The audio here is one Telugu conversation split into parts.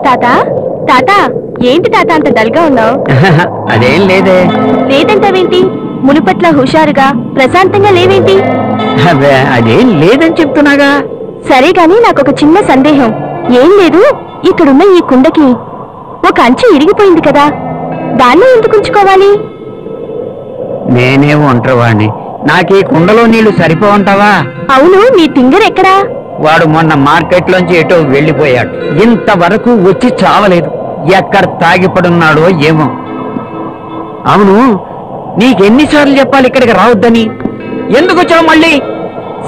తాత తాత ఏంటి తాత అంత డల్గా ఉన్నావు? అదేం లేదే. లేదంటావేంటి? మునుపట్ల హుషారుగా ప్రశాంతంగా లేవేంటి? అదేం లేదని చెప్తున్నాగా. సరే గాని నాకొక చిన్న సందేహం. ఏం లేదు, ఇక్కడున్న ఈ కుండకి ఒక అంచు ఇరిగిపోయింది కదా, దాన్ని ఎందుకు ఉంచుకోవాలి? నేనే ఒంటరివాణ్ణి, నాకీ కుండలో నీళ్లు సరిపోవంటావా? అవును, మీ తింగర్ ఎక్కడా? వాడు మొన్న మార్కెట్ లోంచి ఎటో వెళ్లిపోయాడు. ఇంతవరకు వచ్చి చావలేదు. ఎక్కడ తాగిపడున్నాడో ఏమో. అవును, నీకెన్నిసార్లు చెప్పాలి ఇక్కడికి రావద్దని? ఎందుకు వచ్చావు మళ్ళీ?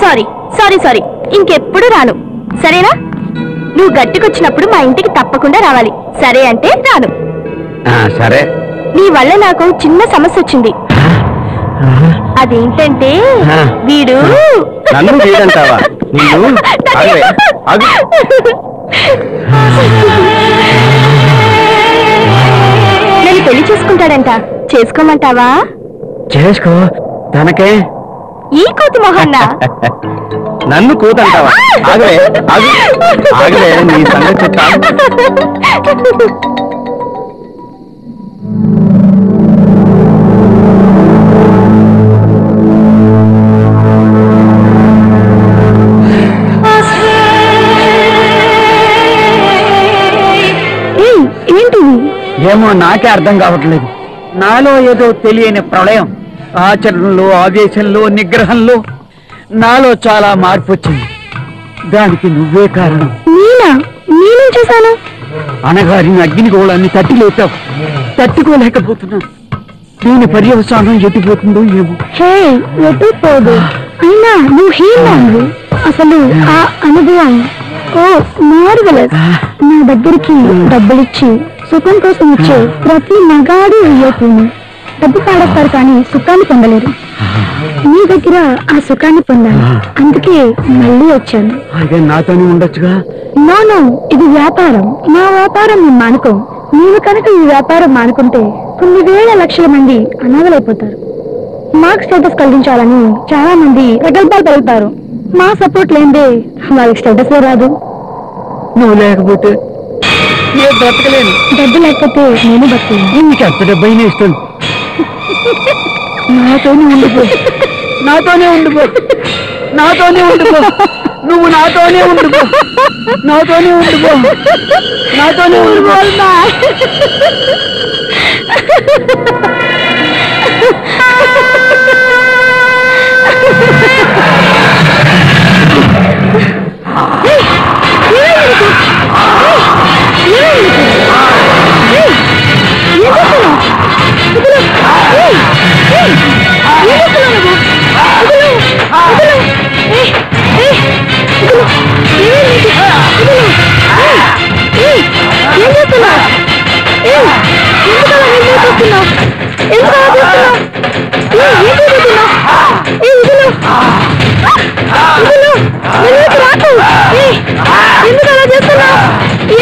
సారీ సారీ సారీ, ఇంకెప్పుడు రాను, సరేనా? నువ్వు గట్టికొచ్చినప్పుడు మా ఇంటికి తప్పకుండా రావాలి. సరే అంటే రాను. సరే. నీ వల్ల నాకు చిన్న సమస్య వచ్చింది. అదేంటంటే వీడు నన్ను వీడంటావా? నేను పెళ్లి చేసుకుంటాడంట, చేసుకోమంటావా? చేసుకో, తనకే. ఈ కోతి మొహన్నా నన్ను కూతంటావా? ఆగలే, నీ సంగతి ఏమో నాకే అర్థం కావట్లేదు. నాలో ఏదో తెలియని ప్రళయం, ఆచరణలో, ఆవేశంలో, నిగ్రహంలో నాలో చాలా మార్పు వచ్చింది. దానికి నువ్వే కారణం. నేనేం చేశాను? అనగారిన అగ్నిగోళాన్ని తట్టిలేపావు. తట్టుకోలేకపోతున్నా. దీని పర్యవసానం ఎటుపోతుందో ఏమో. ఎటు పోదు, అయినా నువ్వు హీనాను. అసలు ఆ అనుభవం మార్వెలస్. నా దగ్గరికి డబ్బులిచ్చి సుఖం కోసం ఇచ్చే ప్రతి మగాడు అయ్యేపోను. డబ్బు పాడేస్తారు కానీ సుఖాన్ని పొందలేరు. నీ దగ్గర ఆ సుఖాన్ని పొందాను, అందుకే మళ్ళీ వచ్చాను. అదే నాతోనే ఉండొచ్చుగా. నో, ఇది వ్యాపారం. నా వ్యాపారం నేను మానుకో. నీవు కనుక ఈ వ్యాపారం మానుకుంటే కొన్ని వేల లక్షల మంది అనాథలైపోతారు. మాకు స్టేటస్ కలిగించాలని చాలా మంది ప్రగల్భాలు పెరుగుతారు. మా సపోర్ట్ లేదే వాళ్ళకి స్టేటస్ రాదు. నువ్వు లేకపోతే నేను బ్రతకలేను. డబ్బు లేకపోతే నేను బతకలేను. నీకు ఎంత డబ్బైనా ఇస్తాను. నాతోనే ఉండిపో, నాతోనే ఉండిపో, నాతోనే ఉండిపో. నువ్వు నాతోనే ఉండిపో, నాతోనే ఉండిపో, నాతోనే ఉండిపో.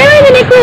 ఏమైంది నీకు?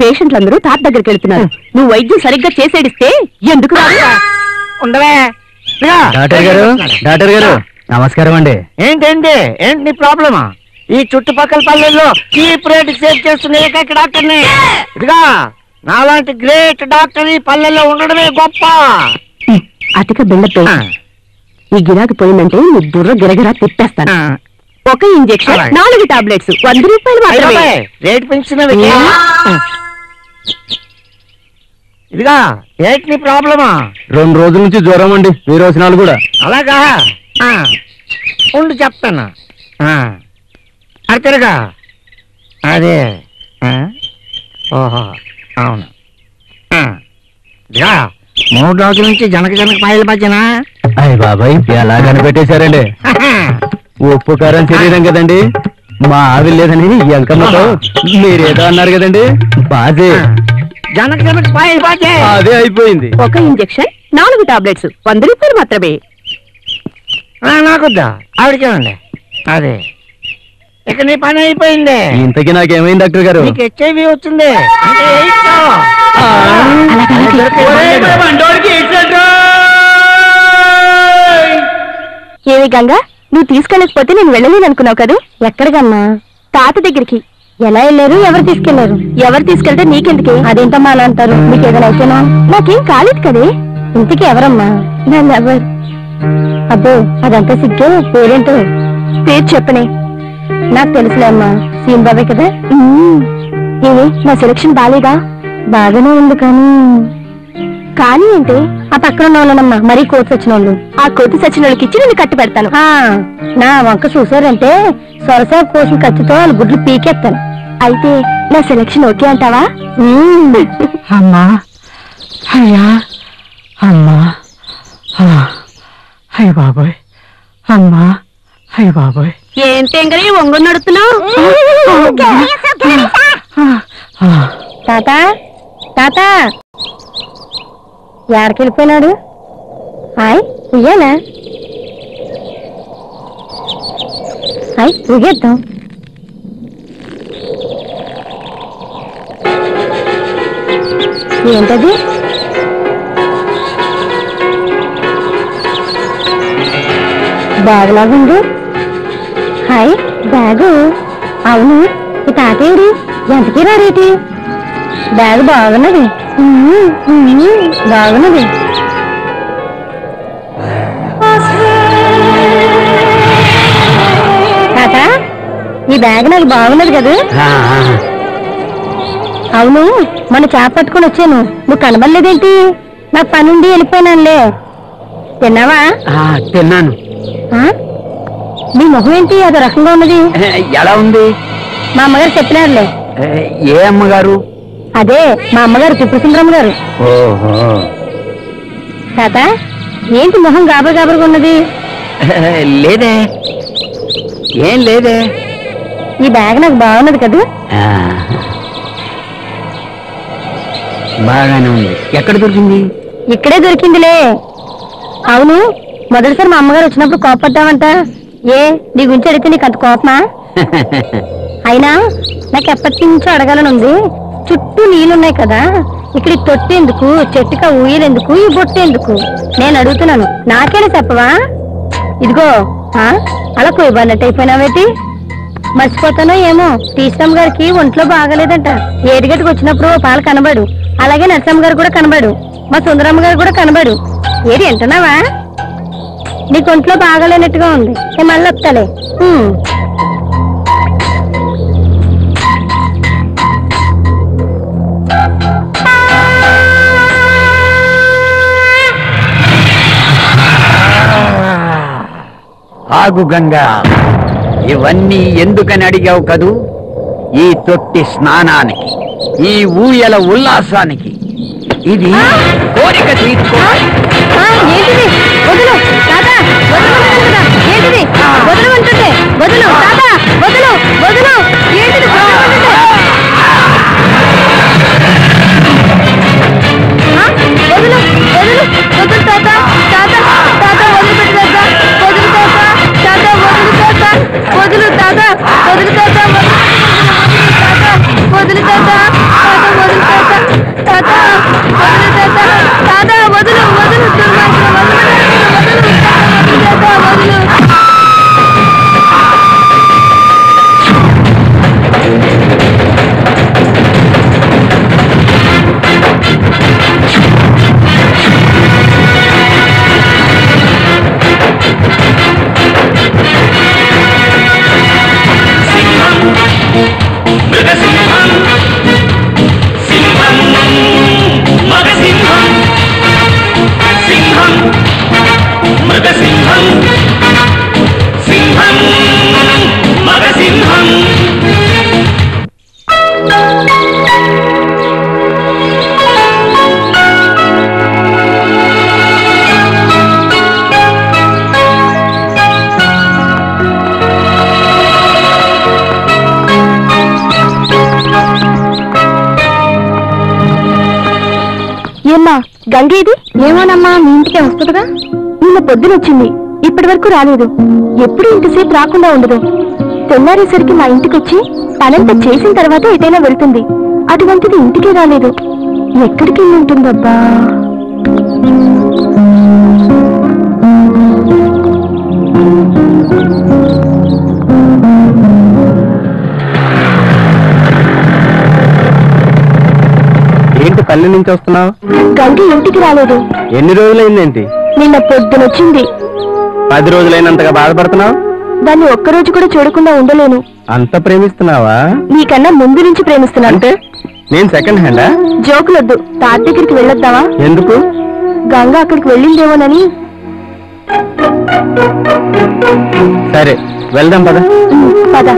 పేషెంట్లందరూ తాత దగ్గరికి వెళ్తున్నారు. నువ్వు వైద్యం సరిగ్గా చేసేడిస్తే ఎందుకు ఉండవే. డాక్టర్ గారు నమస్కారం అండి. ఏంటి నీ ప్రాబ్లమా? ఈ చుట్టుపక్కల పల్లెల్లో చీప్ రేట్ సేవ్ చేస్తున్న ఏకైక డాక్టర్ని. ఇదిగా నాలాంటి గ్రేట్ డాక్టర్ ఈ పల్లెల్లో ఉండడమే గొప్ప. అతిక బిళ్ళపై ఈ గిరాకి పోయిందంటే నీ బుర్ర గిరగిరా తిప్పేస్తాను. ఒక ఇంజెక్షన్ 4 టాబ్లెట్స్ 100 రూపాయలు మాత్రమే. రేట్ పెంచిన ఇదిగా ఏంటి నీ ప్రాబ్లమా? 2 రోజుల నుంచి జ్వరం అండి, విరోచనాలు కూడా. అలాగా ఉండు చెప్తాను. అర్థరుగా అదే. ఓహో అవును. 3 రోజుల నుంచి జనక పాయల మధ్యన. అయ్య బాబాయ్ ఎలా కనిపెట్టేశారండి. ఉప్పు కారం శరీరం కదండి, మా ఆవిడ లేదని ఎంకమ్మతో మీరేదో అన్నారు కదండి. బాజే జనక పాయల బాజే అదే అయిపోయింది. ఒక ఇంజెక్షన్ 4 టాబ్లెట్స్ 100 రూపాయలు మాత్రమే. నాకొద్దా ఆవిడకేమండి. అదే ఇక నీ పని అయిపోయింది. ఇంతకీ నాకేమైంది డాక్టర్ గారు? నీకు హెచ్ఐవి వచ్చింది అంటే ఏమి గంగా, నువ్వు తీసుకెళ్ళకపోతే నేను వెళ్ళలేను అనుకున్నావు కదా? ఎక్కడికమ్మా? తాత దగ్గరికి. ఎలా వెళ్ళారు? ఎవరు తీసుకెళ్లారు? ఎవరు తీసుకెళ్తే నీకెందుకే? అదేంటమ్మా అలా అంటారు? మీకు ఏదైనా అయితేనా? నాకేం కాలేదు కదే. ఇంతకీ ఎవరమ్మా? నన్ను ఎవరు? అబ్బో అదంతా సిగ్గే. పేరేంటో? పేరు చెప్పనే. నాకు తెలుసులే అమ్మా, సీన్ బాబే కదా. ఏమి నా సెలక్షన్ బాలేదా? బాగానే ఉంది కానీ ఏంటి? ఆ పక్కన ఉన్న వాళ్ళనమ్మా మరీ కోతి వచ్చిన వాళ్ళు. ఆ కోతి సచిన వాళ్ళకి ఇచ్చి నేను కట్టి పెడతాను. నా వంక చూసారంటే సొరసా కోసిన కత్తితో వాళ్ళ గుడ్లు పీకెత్తాను. అయితే నా సెలక్షన్ ఓకే అంటావా? అమ్మా అయ్యా అమ్మా అయ్య బాబోయ్ అమ్మా అయ్య బాబోయ్. ఏం తెంగరి ఒంగు నడుతున్నావు? తాత తాత ఎక్కడికి వెళ్ళిపోయినాడు? హాయ్ ఉయ్యాలా? హాయ్ ఊగేద్దాం. ఏంటది? బ్యాగ్ లాగుంది. Hi bag. అవును ఈ తాతేడు ఎంతకీ రాడేటి? బ్యాగ్ బాగున్నది బాగున్నది. తాత ఈ బ్యాగ్ నాకు బాగున్నది కదా? అవును మన చేప పట్టుకొని వచ్చాను, నువ్వు కనబడలేదేంటి? నాకు పనుండి వెళ్ళిపోయినానులే. తిన్నావా? తిన్నాను. నీ మొహం ఏంటి అదో రకంగా ఉన్నది? ఎలా ఉంది? మా అమ్మగారు చెప్పినారులే. ఏ అమ్మగారు? అదే మా అమ్మగారు త్రిపురసుందరమ్మ గారు. ఓహో. తాత ఏంటి మొహం గాబర్ గాబర్గా ఉన్నది? లేదే, ఏం లేదే. ఈ బ్యాగ్ నాకు బాగున్నది కదా? బాగానే ఉంది. ఎక్కడ దొరికింది? ఇక్కడే దొరికిందిలే. అవును మొదటిసారి మా అమ్మగారు వచ్చినప్పుడు కోపడ్డావంట. ఏ నీ గురించి అడిగితే నీకు అంత కోపమా? అయినా నాకు ఎప్పటి నుంచో అడగాలని ఉంది. చుట్టూ నీళ్ళున్నాయి కదా, ఇక్కడ తొట్టెందుకు, చెట్టుక ఊయలెందుకు, ఈ బొట్టెందుకు? నేను అడుగుతున్నాను, నాకేనా చెప్పవా? ఇదిగో అలా కొయ్యబడినట్టు అయిపోయినావేటి? మర్చిపోతానో ఏమో, టీచరమ్మ గారికి ఒంట్లో బాగలేదంట. ఏటిగట్టుకు వచ్చినప్పుడు పాలు కనబడు, అలాగే నరసమ్మ గారు కూడా కనబడు, మా సుందరమ్మ గారు కూడా కనబడు. ఏది వింటున్నావా? నీకు ఒంట్లో బాగలేనట్టుగా ఉంది. నేను మళ్ళీ వస్తాలే. ఆగు గంగా, ఇవన్నీ ఎందుకని అడిగావు కదూ? ఈ తొట్టి స్నానానికి, ఈ ఊయల ఉల్లాసానికి. ఇది కోరిక తీర్చుకో. ఏంటిది? వదులు తాత, ఏంటిది? వదులు అంటుంటే వదులు తాత, వదులు వదులు. ఏంటిది? వదులు వదులు వదులు తాత, తాత తాత వదిలిపెట్టు తాత, వదులు తాత, తాత వదులు తాత, వదులు తాత, వదులు తాత, వదులు తాత, తాత వదులు తాత, తాత వదులు తాత, తాత వదులు వదులు గంగేది? ఏమోనమ్మా, మీ ఇంటికే వస్తుందిగా. నిన్న పొద్దున వచ్చింది, ఇప్పటి వరకు రాలేదు. ఎప్పుడు ఇంతసేపు రాకుండా ఉండదు. తెల్లారేసరికి మా ఇంటికి వచ్చి పనంతా చేసిన తర్వాత ఎటైనా వెళ్తుంది. అటువంటిది ఇంటికే రాలేదు. ఎక్కడికి వెళ్ళి ఉంటుందబ్బా? ఏంటి పల్లె నుంచి వస్తున్నావు? గంగి ఇంటికి రాలేదు. ఎన్ని రోజులైందేంటి? నిన్న పొద్దునొచ్చింది. 10 రోజులైనంతగా బాధపడుతున్నావు? దాన్ని ఒక్కరోజు కూడా చూడకుండా ఉండలేను. అంత ప్రేమిస్తున్నావా? నీకన్నా ముందు నుంచి ప్రేమిస్తున్నాను. అంటే నేను సెకండ్ హ్యాండా? జోకులొద్దు, తాత దగ్గరికి వెళ్ళొద్దావా? ఎందుకు? గంగ అక్కడికి వెళ్ళిందేమోనని. సరే వెళ్దాం పద. పద.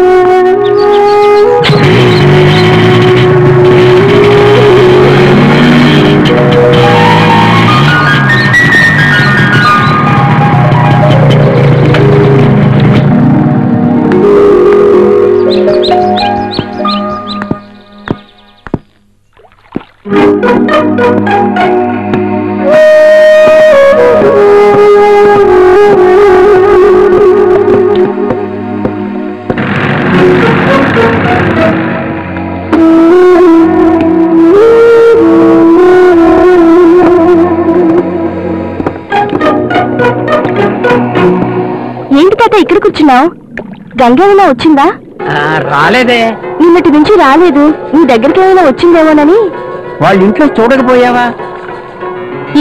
ఏంటి తాత ఇక్కడ కూర్చున్నావు? గంగ ఏమైనా వచ్చిందా? రాలేదే. నిన్నటి నుంచి రాలేదు. నీ దగ్గరికి ఏమైనా వచ్చిందేమోనని. వాళ్ళ ఇంట్లో చూడకపోయావా?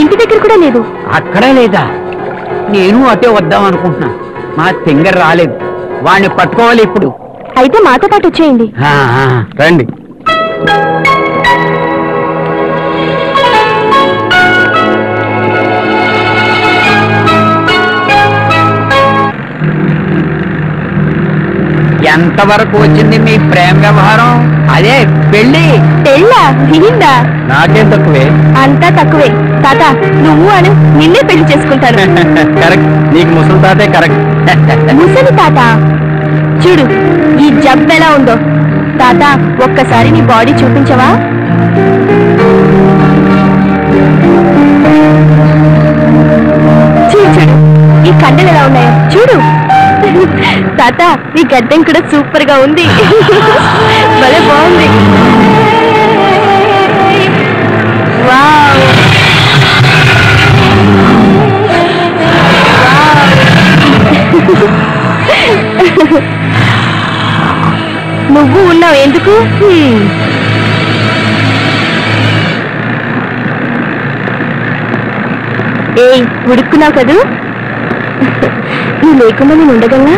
ఇంటి దగ్గర కూడా లేదు. అక్కడే లేదా? నేను అటే వద్దాం అనుకుంటున్నా. మా సింగర్ రాలేదు, వాడిని పట్టుకోవాలి ఇప్పుడు. అయితే మాతో పాటు వచ్చేయండి. రండి. ఎంతవరకు వచ్చింది మీ ప్రేమ వ్యవహారం? అదే పెళ్లి. పెళ్ళా? దిగిందా? నాకేం తక్కువే. అంతా తక్కువే. తాత నువ్వు అను, నిన్నే పెళ్లి చేసుకుంటాను. కరెక్ట్, నీకు ముసలి తాతే కరెక్ట్. ముసలి తాత చూడు, ఈ జబ్బు ఎలా ఉందో. తాత ఒక్కసారి నీ బాడీ చూపించవా? చూడు చూడు, ఈ కండలు ఎలా ఉన్నాయో చూడు. తాత నీ గడ్డం కూడా సూపర్ గా ఉంది. భలే బాగుంది. వావ్. నువ్వు ఉన్నావు ఎందుకు? ఏయ్ ఉడుక్కున్నావు కదూ? నువ్వు లేకుండా నేను ఉండగలనా?